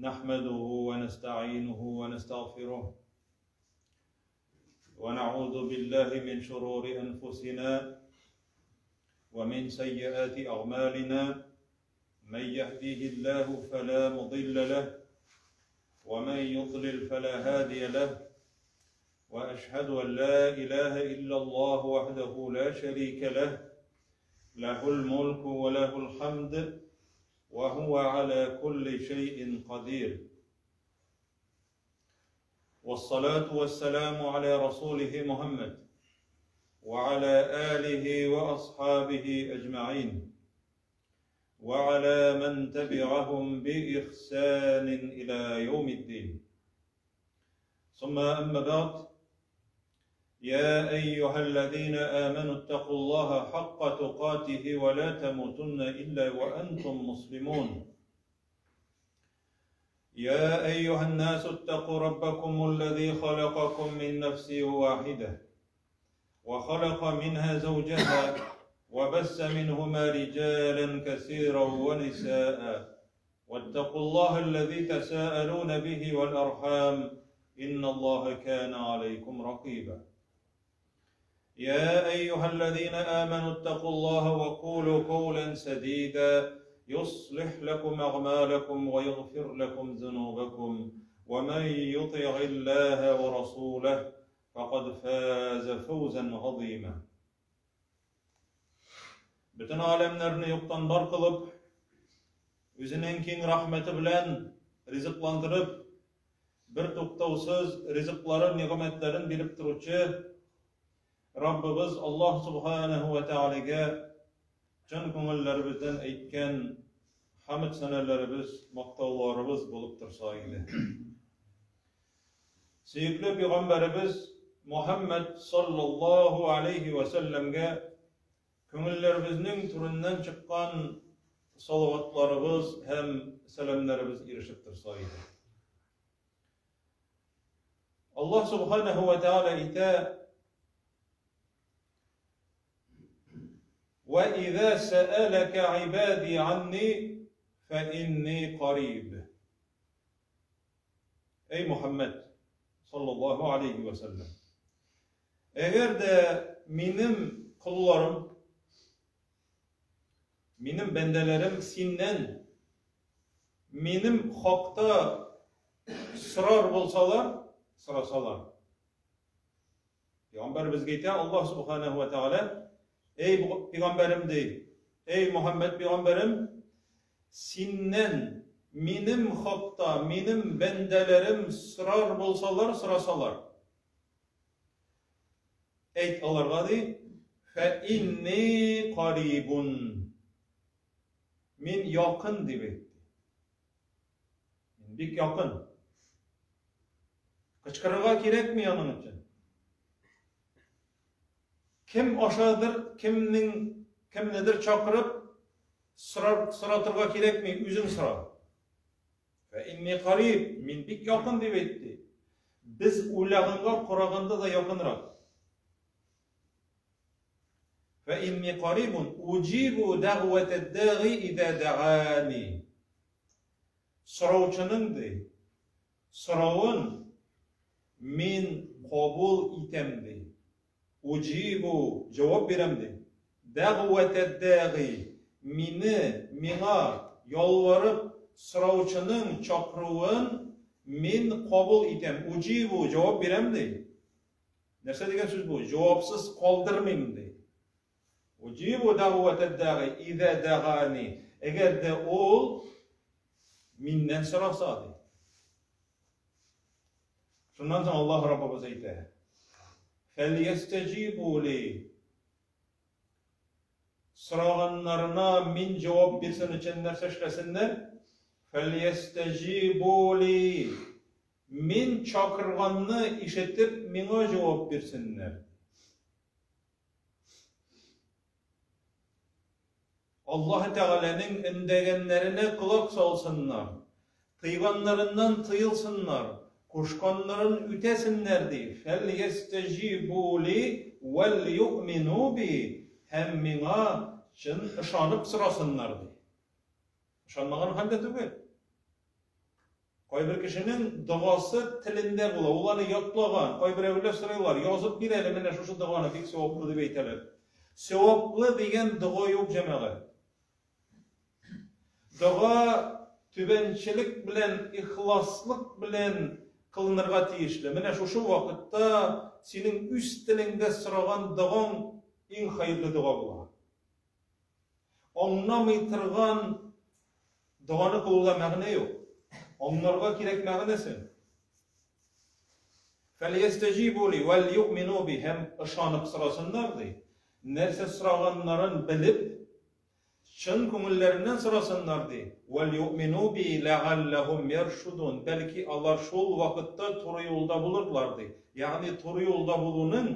نحمده ونستعينه ونستغفره ونعوذ بالله من شرور أنفسنا ومن سيئات أعمالنا. من يهديه الله فلا مضل له ومن يضلل فلا هادي له، وأشهد أن لا إله إلا الله وحده لا شريك له، له الملك وله الحمد وهو على كل شيء قدير. والصلاة والسلام على رسوله محمد وعلى آله وأصحابه أجمعين وعلى من تبعهم بإحسان إلى يوم الدين. ثم أما بعد، يا أيها الذين آمنوا اتقوا الله حق تقاته ولا تموتن إلا وأنتم مسلمون. يا أيها الناس اتقوا ربكم الذي خلقكم من نفس واحدة وخلق منها زوجها وبث منهما رجالا كثيرا ونساء، واتقوا الله الذي تساءلون به والأرحام إن الله كان عليكم رقيبا. يا أيها الذين آمنوا اتقوا الله وقولوا قولا سديدا يصلح لكم أعمالكم ويغفر لكم ذنوبكم، ومن يطع الله ورسوله فقد فاز فوزا عظيما. Bütün alemlerini yoktan var kılıp, özünün keng rahmeti bilen rizıklandırıp, bir toktavsız rizıkların, nimetlerin bilip duruşu Rabbimiz Allah Subhanahu ve Teala'ga can köngüllerimizden aytgan hamd sanalarımız, maqtavlarımız bolup tursaydı. Sevgili Peygamberimiz Muhammed sallallahu aleyhi ve sellem'ge köngüllerimizin türünden çıkan salavatlarımız hem selamlarımız irişip tursaydı. Allah Subhanahu ve Teala ite وَإِذَا سَأَلَكَ عِبَادِي عَنِّي فَإِنِّي قَرِيبٌ. Ey Muhammed sallallahu aleyhi ve sellem, eğer de benim kullarım, benim bendelerim sinden benim hakta sırar bolsalar, sırasalar. Peygamber bizge aytıyor, Allah Subhanahu ve Teala, ey Peygamberim dey, ey Muhammed Peygamberim, sinden benim hakta, benim bendelerim sırar bolsalar, sırasalar. Eyt alarga dey, fe inni qaribun. Min yakın deyip. Bik yakın. Kıçkırıga gerek mi yanın için? Kim aşağıdır, kim nedir çakırıp sıratırga gerek mi? Üzüm sıra. Ve inni qarib, min bik yakın deyip etti. Biz ulağınga kurağında da yakınırak. Ve inni qaribun ucibu da'veted da'i idâ da'ani. Sıravçının dey. Sıravın min kabul item dey. Ucibu cevap veremdi. Da'veted da'i mina yalvarıp sıravçının çakruğun min kabul item. Ucibu cevap veremdi. Nerse degen söz bu? Cevapsız kaldırmayım dey. Ucibu da'veted da'i idâ da'ani. Eğer de ol mindən sırasa dey. Şundan sonra Allah Rabbimiz aytıyor. فَلْيَسْتَجِيبُوا لِي. Sırağınlarına min cevap bilsin içinler seçlesinler. فَلْيَسْتَجِيبُوا لِي. Min çakırganını işitip mina cevap bilsinler. Allah Teala'nın indegenlerine kulak salsınlar. Tıyganlarından tıyılsınlar. Kuşkanların ütesinler deyip. فَلْيَسْتَجِيبُوا لِي وَلْيُؤْمِنُوا بِي. Hem mina için ışanıp sırasınlar deyip. Ышанмаган хәлдә түгел. Кайбер кешенең дуасы телендә була, ул аны ятлаган. Кайберәүләр сорыйлар, язып бир әле менә шушы дуаны бик саваплы дип әйтәләр. Саваплы дигән дуа юк җәмәгать. Дуа түбәнчелек белән, ихласлык белән кылынырга тиешле. Менә шушы вакытта синең үз телеңдә сораган дуаң иң хәерле дуа була. Аңламый торган дуаны кылуга мәгънә юк. Аңларга кирәк мәгънәсен. فَلْيَسْتَجِيبُوا لِي وَلْيُؤْمِنُوا بِي. Һәм ышанып сорасыннар ди. Нәрсә сораганнарын белеп, чын күңелләреннән сорасыннар ди. وَلْيُؤْمِنُوا بِي لَعَلَّهُمْ يَرْشُدُونَ. Бәлки алар шул вакытта туры юлда булырлар ди. Ягъни туры юлда булуның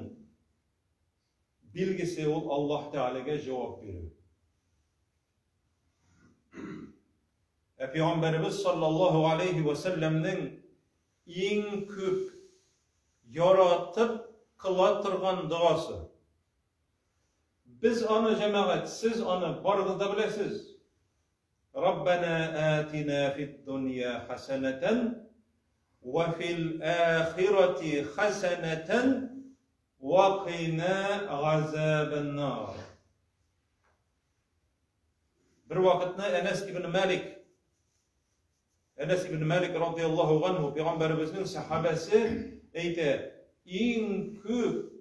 билгесе ул Аллаһ Тәгаләгә җавап бирү. Peygamberimiz sallallahu aleyhi ve sellem'nin en köp yaratıp kıla tırgan duası. Biz onu cemaat, siz onu barıda bilesiz. Rabbena atina fid dunya haseneten ve fil ahireti haseneten ve qina azaben nar. Bir vakitne Enes ibn Malik radıyallahu anhu Peygamberimizin sahabesi eydi, en köp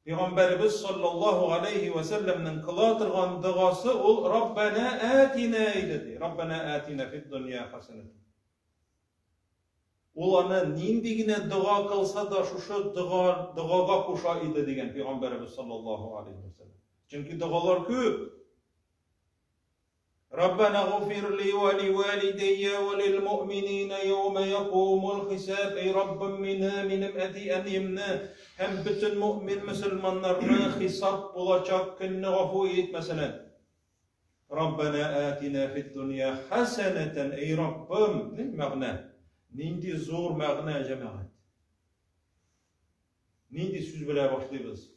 Peygamberimiz sallallahu aleyhi ve sellem'nin kılatırgan duası ol Rabbena atina eydi. Rabbena atina fid dunya haseneten. Ulanı nindigine dua kılsa da şuşu duaga kuşa idi degen Peygamberimiz sallallahu aleyhi ve sellem. Çünkü dualar köp. ربنا اغفر لي ولوالدي وللمؤمنين يوم يقوم الحساب. Ey Rabbim benim emne hem bütün mümin Müslümanlarına hesap olacak günü afu et mesela. Rabbena atina fid dunya haseneten. Ey Rabbim ne ma'na? Nindi zor ma'na cemaat. Nindi söz bilen başlayız.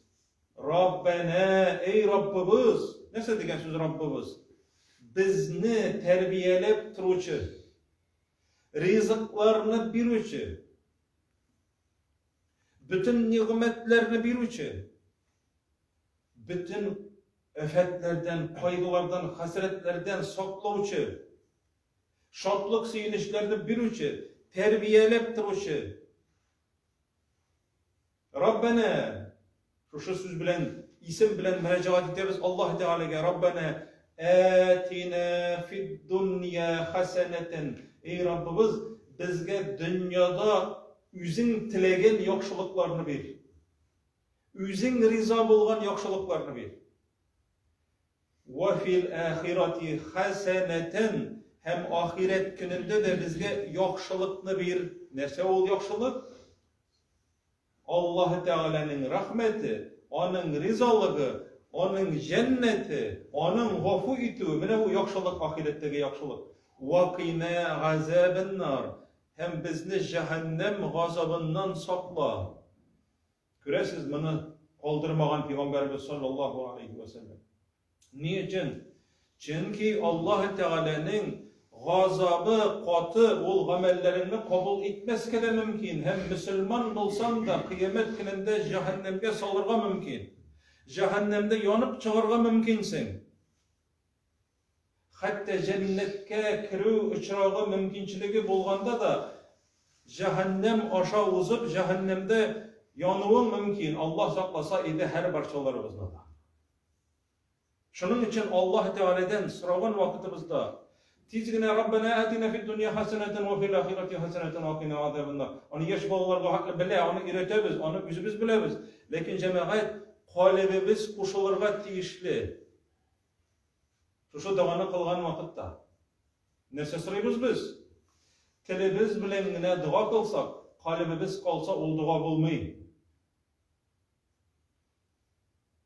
Rabbena ey Rabbimiz. Nasıl degen söz Rabbimiz? Bizni terbiyelep turuvchi, rizqlarni beruvchi, bütün nimetlerini beruvchi, bütün afetlerden, qayğılardan, hasretlerden saqlovchi, şadlık suyunishlarni beruvchi, terbiyelep turuvchi. Rabbana, şu söz bilen, isim bilen müracaat etamiz Alloh Teala'ga. Rabbana atina fid dunya haseneten. Ey Rabbimiz bizge dünyada üzün tilegen yaxşılıklarını ver. Üzün riza bolgan yaxşılıklarını ver. Ve fil ahireti haseneten. Hem ahiret gününde de bizge yaxşılıkını ver. Nerse ol yaxşılık? Allah Teala'nın rahmeti, onun rizalığı, onun cenneti, onun gafu itu, mene bu yaxşılık ahiretteki yaxşılık. Vaqina azaben nar. Hem bizni cehennem gazabından sakla. Göresiz bunu kaldırmagan Peygamberimiz sallallahu aleyhi ve sellem. Niçin? Çünkü Allah Teala'nın gazabı katı ol amellerini kabul etmezke de mümkün. Hem Müslüman olsan da kıyamet gününde cehennemge salırga mümkün. Cehennemde yanıp çağırga mümkünsin. Hatta cennetke kiru uçrağı mümkünçülüğü bulganda da cehennem aşağı uzup cehennemde yanığı mümkün. Allah saklasa idi her parçalarımızda da. Şunun için Allah Teala'dan sıragan vakitimizde tizgine Rabbena atina fid dunya haseneten ve fil ahireti haseneten ve qina azabennar. Onu yaş bolalarga haklı bile, onu üretemiz, onu özümüz bilemiz. Lakin cemaat qalbimiz kuşulurga tiyişli. Şu duanı kılgan vakitta. Nerse sırayımız biz? Tilimiz bilen gine dua kılsak, qalbimiz kalsa ol dua bulmayı.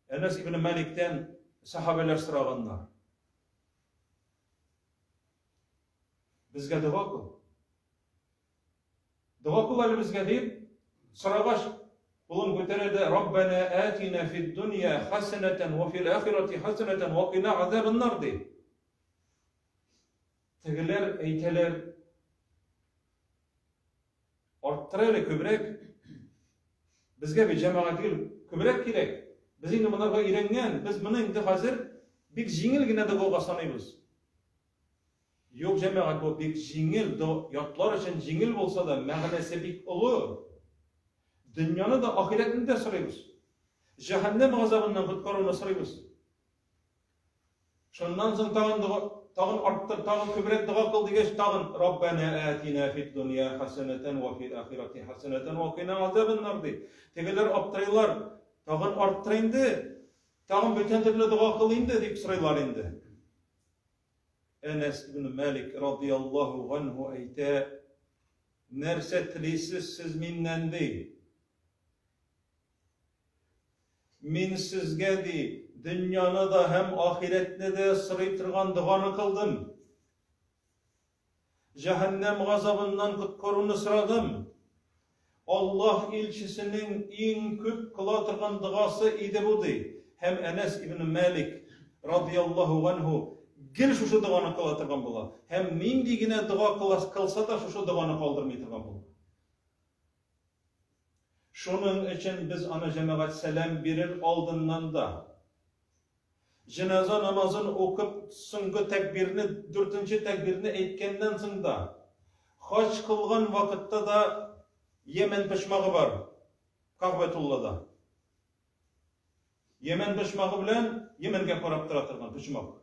Enes ibn Malik'ten sahabeler sıraganlar. Bizge dua kıl. Dua kıl elimizge deyip, sıragaş bulun göterede Rabbena atina fid dunya haseneten ve fil ahireti haseneten ve qina azaben nar deyip. Тегелер әйтәләр, арттыра әле күбрәк. Безгә бит җәмәгать күбрәк кирәк. Без инде монарга өйрәнгән, без моны инде хәзер бик җиңел генә дәгъва саныйбыз. Юк, җәмәгать, бу бик җиңел, ятлар өчен җиңел булса да, мәгънәсе бик олы. Дөньяны да, ахиратны да сорыйбыз. Җәһәннәм газабыннан коткаруны сорыйбыз. Шуннан соң тагын арттыр, тагын күбрәк дуа кыл дигәч, тагын Раббана атина фид дунья хасанатан ва фил ахирати хасанатан ва кина азабан нар ди. Тегеләр аптырайлар, тагын арттыр инде, тагын бүтән төрле дуа кыл инде дип сорыйлар инде. Энес ибн Малик радиллаһу анһу әйтә, нәрсә телисез сез миннән ди. Мин сезгә ди, дөньяны да һәм ахиретне дә сорый торган дуганы кылдым. Җәһәннәм газабыннан коткаруны сорадым. Аллаһ илчисенең иң күп кыла торган дугасы иде бу ди. Һәм Энес ибн Малик радиллаһу анһу гел шушы дуганы кыла торган була. Һәм нинди генә дуга кылса да шушы дуганы калдырмый торган була. Шуның өчен без аны җәмәгать сәлам бирер алдыннан да, җеназа намазын укып соңгы тәкбирне, 4нче тәкбирне әйткәннән соң да, хаҗ кылган вакытта да Йемен пычмагы бар, Кәгъбәтуллада. Йемен пычмагы белән Йеменгә карап тора торган пычмак.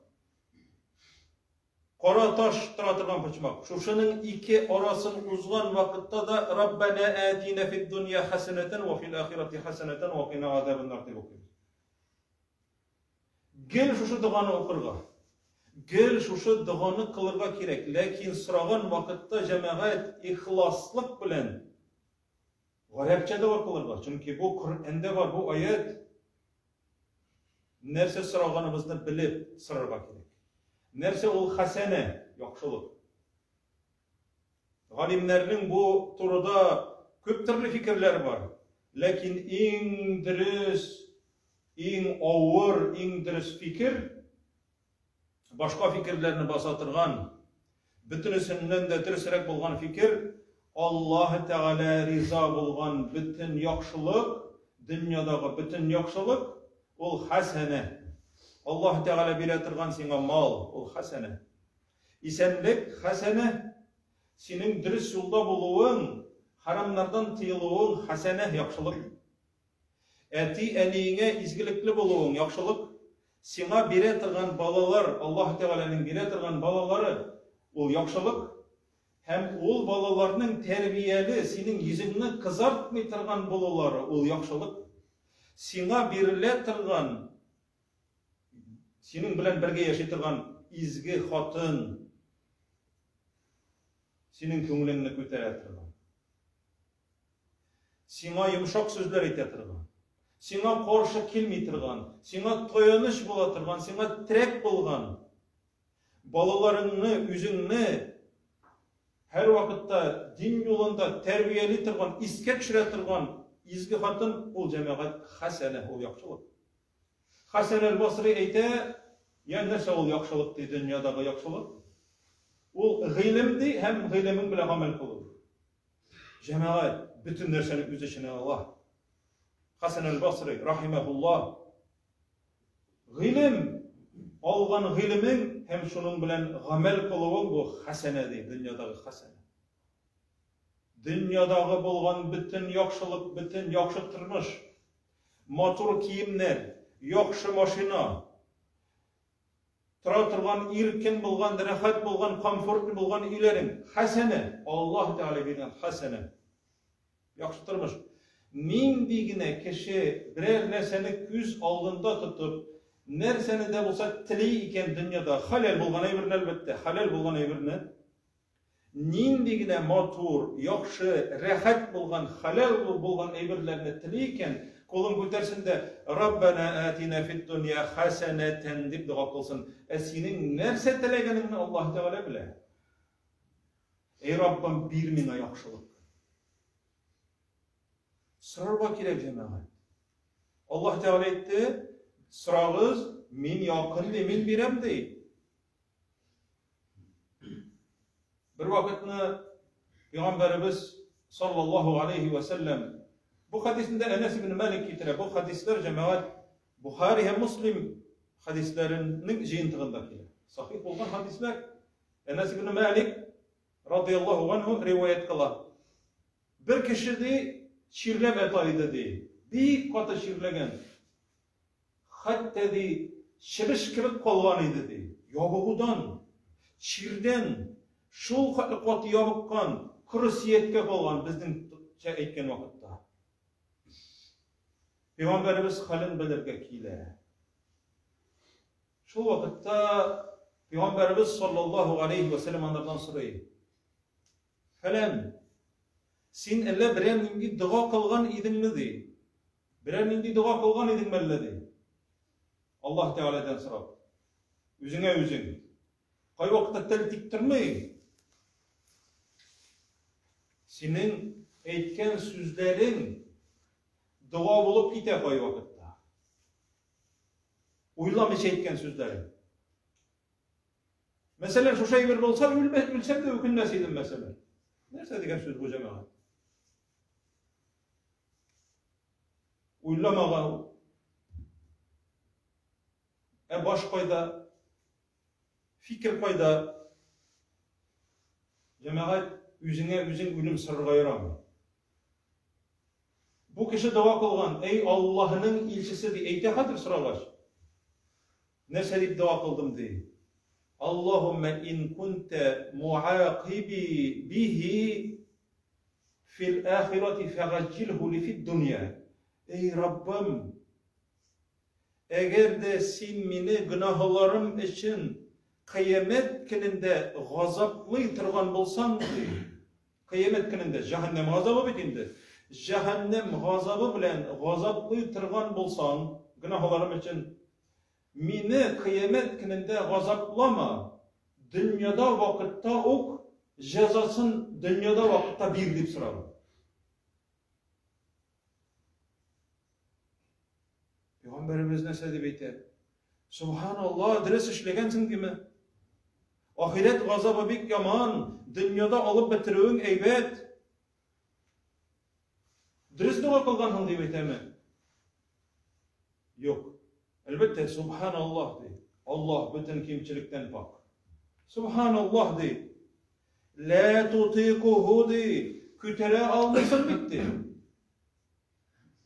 Кара таш тора торган пычмак. Шушының ике арасын узган вакытта да Раббана атина фид дунья хасанатан ва фил ахирати хасанатан ва кина азабан нар дип укыйбыз. Гел шушы дуганы укырга, гел шушы дуганы кылырга кирәк. Ләкин сораган вакытта җәмәгать ихласлык белән гарәпчә дуа кылырга. Чөнки бу Коръәндә бар, бу аят. Нәрсә сораганыбызны белеп сорарга кирәк. Нәрсә ул хасана, яхшылык. Галимнәрнең бу турыда күп төрле фикерләр бар. Ләкин иң дөрес, иң авыр, иң дөрес фикер, башка фикерләрне баса торган, бөтенесеннән дә дөресрәк булган фикер, Аллаһ Тәгалә риза булган бөтен яхшылык, дөньядагы бөтен яхшылык, ул хасана. Аллаһ Тәгалә бирә торган сиңа мал, ул хасана. Исәнлек хасана. Синең дөрес юлда булуың, харамнардан тыелуың хасана, яхшылык. Әти-әниеңә изгелекле булуың яхшылык. Сиңа бирә торган балалар, Аллаһ Тәгаләнең бирә торган балалары, ул яхшылык. Һәм ул балаларның тәрбияле, синең йөзеңне кызартмый торган булулары, ул яхшылык. Сиңа бирелә торган, синең белән бергә яши торган изге хатын, синең күңелеңне күтәрә торган. Сиңа йомшак сүзләр әйтә торган, сиңа каршы килми торган, сиңа таяныч була торган, сиңа терәк булган. Балаларыңны, үзеңне һәр вакытта дин юлында тәрбияли торган, искә төшерә торган изге хатын, ул җәмәгать хасана, ул яхшылык. Хасан әл-Басри әйтә, я нәрсә ул яхшылык ди, дөньядагы яхшылык? Ул гыйлем ди, һәм гыйлемең белән гамәл кылу. Җәмәгать бөтен нәрсәне үз эченә ала. Хасан әл-Басри рахимахуллаһ, гыйлем алган гыйлемең һәм шуның белән гамәл кылуың бу хасана ди, дөньядагы хасана. Дөньядагы булган бөтен яхшылык, бөтен яхшы тормыш, матур киемнәр, яхшы машина, тора торган иркен булган, рәхәт булган, комфортлы булган өйләрең хасана, Аллаһ Тәгалә биргән хасана. Яхшы тормыш. Нинди генә кеше берәр нәрсәне күз алдында тотып, нәрсәне дә булса тели икән дөньяда, халал булган әйберне, әлбәттә, халал булган әйберне, нинди генә матур, яхшы, рәхәт булган, халал булган әйберләрне тели икән, колын күтәрсен дә Раббана атина фид дунья хасанатан дип дуа кылсын. Синең нәрсә теләгәнеңне Аллаһ Тәгалә белә. Эй Раббым, бир миңа яхшылык. Сорарга кирәк җәмәгать. Аллаһ Тәгалә әйтте, сорагыз, мин якын ди, мин бирәм ди. Bir vakitni Peygamberimiz sallallahu aleyhi ve sellem bu hadisinde Enes ibn Malik getire. Bu hadisler cemaat Buhari hem Müslim hadislerinin jeyintiginde. Sahih olan hadisler Enes ibn Malik radıyallahu anhu rivayet kılar. Bir kişi de şirlep etaydı de. Bir katı şirlegen. Hatta de şiriş kibik kolgan idi de. Yobuğudan, şirden, şul katı yobuğkan, kurusiyetke kolgan bizden etken vakitte. Peygamberimiz halin bilirge kile. Şu vakitte Peygamberimiz sallallahu aleyhi ve sellem onlardan sorayı. Falan, sen elle birer nindi dua kılgan idin mi de? Birer nindi dua kılgan idin mi elle de? Allah Teala'dan sorab. Üzüne üzün. Kay vakitte tel diktirmeyi. Senin etken sözlerin dua bulup gite kay vakitte. Uylamış etken sözlerin. Mesela şu şey bir olsa ülsem de ökünmesiydim mesela. Nerede diken söz bu cemaat? Uylamağa baş koyda, fikir koyda cemaat üzüne ölüm sırrı ayıramı. Bu kişi dua kılgan, ey Allah'ın ilçisi diye eytehadır sıralaş. Nerse deyip dua kıldım diye. Allahümme in kunte muaqibi bihi fil ahireti fegacilhu li fid dünya. Ey Rabbim, eğer de sen meni günahlarım için kıyamet gününde gazaplı turgan bolsan, kıyamet gününde cehennem gazabı bitinde, cehennem gazabı bilen gazaplı turgan bolsan, günahlarım için meni kıyamet gününde gazaplama, dünyada vakitte ok, cezasın dünyada vakitte birlip sıralım. Peygamberimiz ne dedi beyte? Subhanallah, dres işlegensin değil mi? Ahiret gazabı bik yaman, dünyada alıp bitirüğün eybet. Dres dua kılgan hıl diye beyte mi? Yok. Elbette Subhanallah de. Allah bütün kimçilikten pak. Subhanallah de. La tutikuhu de. Kütere almışsın bitti.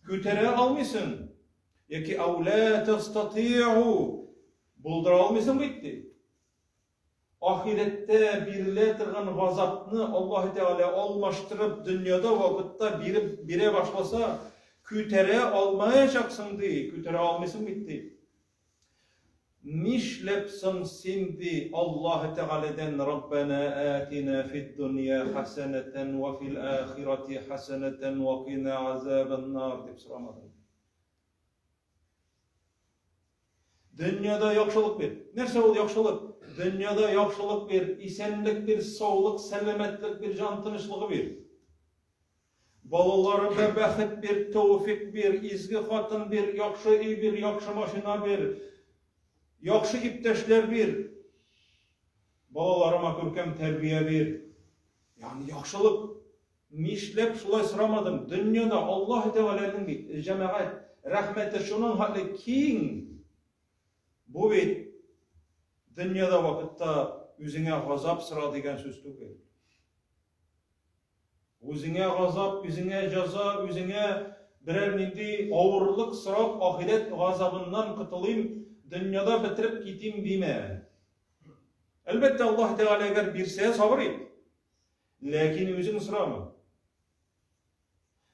Kütere almışsın. Ya ki ev la testati'u. Buldura almışsın bitti. Ahirette birletirgen gazapını Allah Teala almıştırıp dünyada vakitte bire başlasa kütere almayacaksın diye. Kütere almışsın bitti. Nişlepsin şimdi Allah Teala'dan Rabbena atina fid dünya haseneten ve fil ahireti haseneten ve qina azaben nar deyip soramadın. Dünyada yaxşılık bir. Nerse ol yaxşılık? Dünyada yaxşılık bir, isenlik bir, sağlık, selametlik bir, can tınışlığı bir. Balalarında bəxit bir, tevfik bir, izgi hatın bir, yaxşı ev bir, yaxşı maşina bir, yaxşı ipteşler bir. Balalarıma körkem terbiye bir. Yani yaxşılık. Nişlep şulay sıramadım. Dünyada Allah Teala'nın cemaat rahmeti şunun hali king. Bu bit dünyada vakitte üzüne gazap sıra degen söz tüke. Üzüne gazap, üzüne ceza, üzüne birer nindi ağırlık sırap ahiret gazabından kıtılayım, dünyada bitirip giteyim deme. Elbette Allah Teala eğer birse sabır et. Lakin üzün sırama.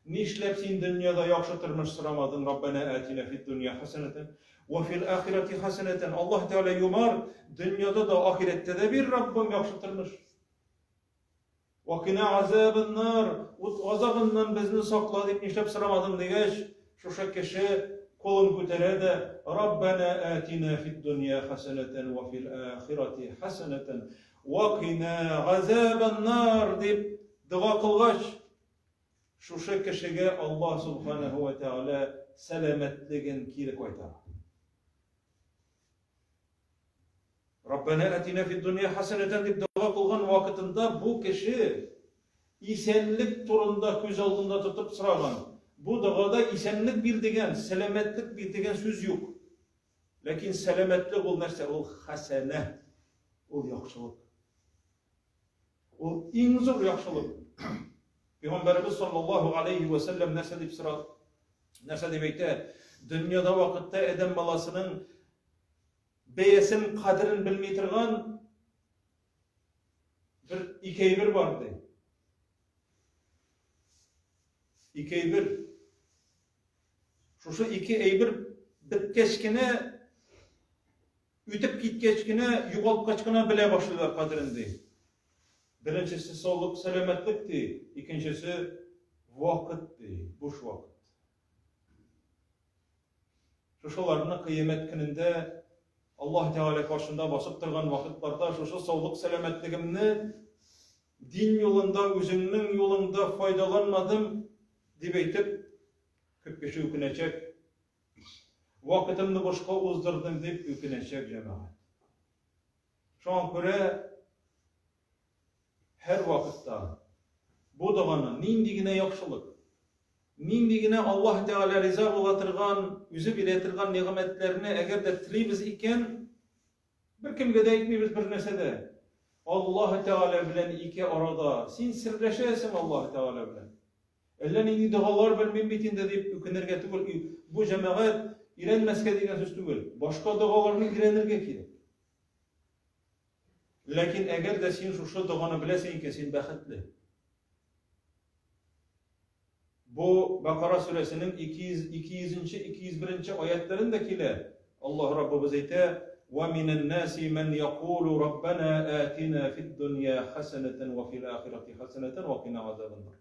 Nişlep sen dünyada yaxşı tırmış sıramadın. Rabbena atina fid dünya haseneten ve fil ahireti haseneten. Allah Teala yumar. Dünyada da ahirette de bir Rabbim yaxşı tırmış. Ve qina azabın nar. Azabından bizni sakla deyip nişlep sıramadım degeç. Şu kişi kolun kütere de Rabbena atina fid dünya haseneten ve fil ahireti haseneten ve qina azabın nar deyip dua kılgaç. Şu kişiye Allah Subhanahu ve Teala selametliğin kiri koytar. Rabbena atina fid dünya haseneten deyip kılgan vakitinde bu kişi isenlik turunda göz aldında tutup sıragan. Bu dağda isenlik bir degen, selametlik bir degen söz yok. Lakin selametlik ol nerse, ol hasene, ol yaxşılık. Ol en zor yaxşılık. Peygamberimiz sallallahu aleyhi ve sellem nerse deyip eyte, dünyada vakitte Edem balasının beyesin kadrin bilmey turgan bir ikeybir vardı. İkeybir. Şu iki eybir bitkeçkine, ütüp gitkeçkine, yugalıp kaçkına bile başladılar kadrindi. Birincisi sağlık, selametlikti. İkincisi vakitti, boş vakit. Şuşalarının kıyamet gününde Allah Teala karşında basıp durgan vakitlarda şuşa sağlık, selametligimni din yolunda, özümün yolunda faydalanmadım deyip eytip köp kişi ökünecek. Vakitimni boşka uzdırdım deyip ökünecek cemaat. Şu an göre her vakitte bu dağını nindigine yaxşılık, nindigine Allah Teala riza olatırgan, yüzü biletirgan nimetlerini eğer de tileybiz iken bir kimge de etmeybiz bir nesede. Allah Teala bilen iki arada sin sirleşesin Allah Teala bilen. Ellen indi dağlar bilmem bitinde deyip ökünürge tügül. Bu cemaat irenmeske degen söz tügül. Başka dağlarını irenirge ki. Lakin eğer de sin şu dağını bilesin ki sin baxetli. Bu Bakara suresinin 200-201. ayetlerindekile Allah Rabbimiz eyte وَمِنَ النَّاسِ مَنْ يَقُولُ رَبَّنَا آتِنَا فِي الدُّنْيَا حَسَنَةً وَفِي الْآخِرَةِ حَسَنَةً وَقِنَا عَذَابَ النَّارِ.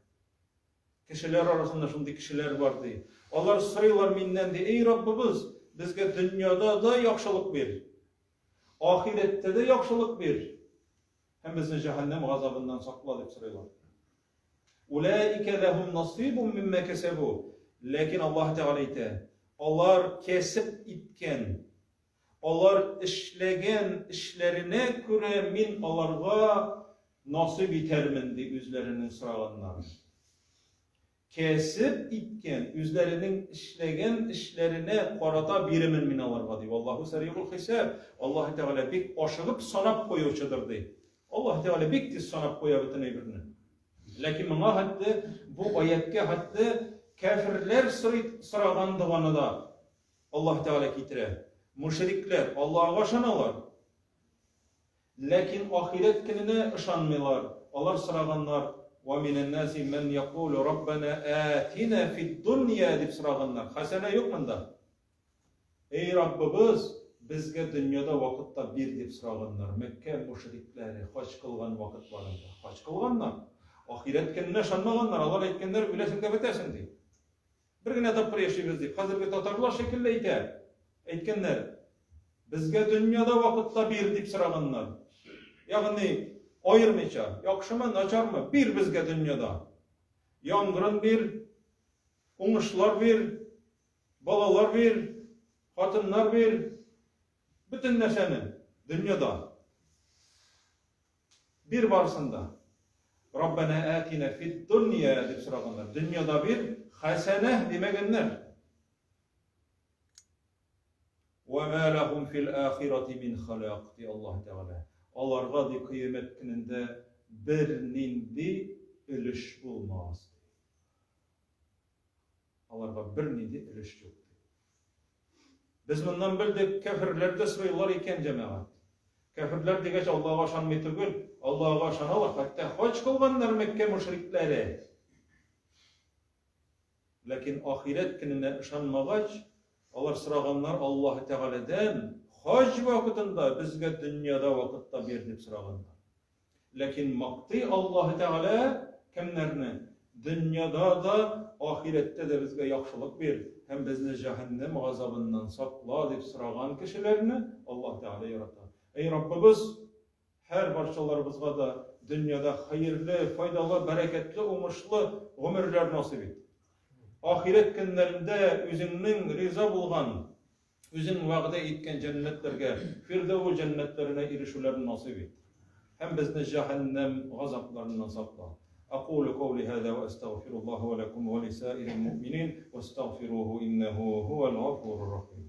Kişiler arasında şimdi kişiler vardı. Onlar sıraylar minden de ey Rabbimiz bizge dünyada da yaxşılık ver. Ahirette de yaxşılık ver. Hem bizni cehennem gazabından sakla deyip sıraylar. Ulaike lehum nasibun mimma kesebu. Lakin Allah Teala eyte, onlar kesip itken, onlar işlegen işlerine göre min onlarga nasip itermin de üzlerinin sırağınlar. Kesip itken, üzlerinin işlegen işlerine qarata birimin min onlarga deyip. Allahu sariyul hisab. Allah Teala bek aşılıp sanap koyucudur deyip. Allah Teala bek tiz sanap koyabıtın birini. Lakin bana hatta bu ayetke hatta kafirler sıragandığını da Allah Teala kitire. Müşrikler Allah'a ışanalar. Lakin ahiret gününe ışanmıyorlar. Allah sıraganlar وَمِنَ النَّاسِ مَنْ يَقُولُ رَبَّنَا آتِنَا فِي الدُّنْيَا deyip sıraganlar. Hasene yok bunda. Ey Rabbimiz bizge dünyada vakitte bir deyip sıraganlar. Mekke müşrikleri haç kılgan vakit varında. Haç kılganlar. Ahiret gününe ışanmaganlar. Allah etkenler ölesin de bitesin deyip. Bir gün etap yaşayız deyip. Hazırki Tatarlar şekilde eyte. Etkenler. Bizge dünyada vakitte bir deyip sıraganlar. Yani ayırmayacak. Yakşı mı, naçar mı? Bir bizge dünyada. Yangırın bir, oңuşlar bir, balalar bir, hatınlar bir, bütün neşeni dünyada. Bir varsında. Rabbena atina fid dunya deyip sıraganlar. Dünyada bir hasene demegenler. وَمَا لَهُمْ فِي الْآخِرَةِ مِنْ خَلَاقِ diye Allah Teala. Onlarga di kıyamet gününde bir nindi ülüş bulmaz. Onlarga bir nindi ülüş yok. Biz bundan bildik kafirlerde sıraylar iken cemaat. Kafirler degeç Allah'a aşanmay tügül, Allah'a aşanalar. Hatta haç kılganlar Mekke müşrikleri. Lakin ahiret gününe ışanmagaç, onlar sıraganlar Allah Teala'dan hac vakitinde bizge dünyada vakitte bir deyip sıraganlar. Lakin makti Allah Teala kimlerini dünyada da ahirette de bizge yaxşılık bir hem bizni cehennem gazabından sakla deyip sıragan kişilerini Allah Teala yaratar. Ey Rabbimiz her parçalarımızga da dünyada hayırlı, faydalı, bereketli, umuşlu ömürler nasip et. Ahiret günlerinde özünün riza bulgan, özün vaade etken cennetlerge, Firdevs cennetlerine erişulerini nasip et. hem bizni cehennem gazaplarından sakla. أقول قولي هذا وأستغفر الله ولكم ولسائر المؤمنين واستغفروه إنه هو الغفور الرحيم.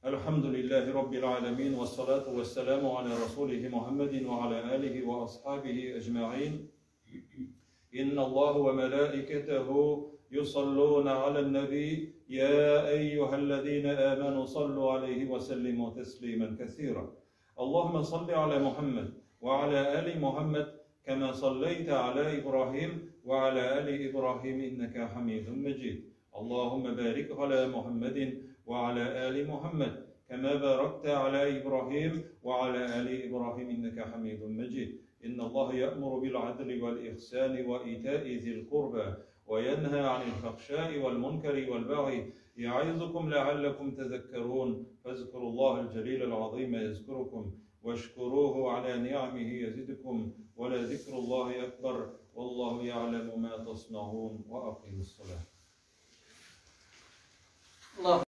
الحمد لله رب العالمين والصلاة والسلام على رسوله محمد وعلى آله وأصحابه أجمعين. إن الله وملائكته يصلون على النبي يا أيها الذين آمنوا صلوا عليه وسلموا تسليما كثيرا. اللهم صل على محمد وعلى آل محمد كما صليت على إبراهيم وعلى آل إبراهيم إنك حميد مجيد. اللهم بارك على محمد وعلى آل محمد كما باركت على إبراهيم وعلى آل إبراهيم إنك حميد مجيد. إن الله يأمر بالعدل والإحسان وإيتاء ذي القربى وينهى عن الفحشاء والمنكر والبغي يعظكم لعلكم تذكرون. فاذكروا الله الجليل العظيم يذكركم واشكروه على نعمه يزدكم ولذكر الله أكبر والله يعلم ما تصنعون. وأقيموا الصلاة.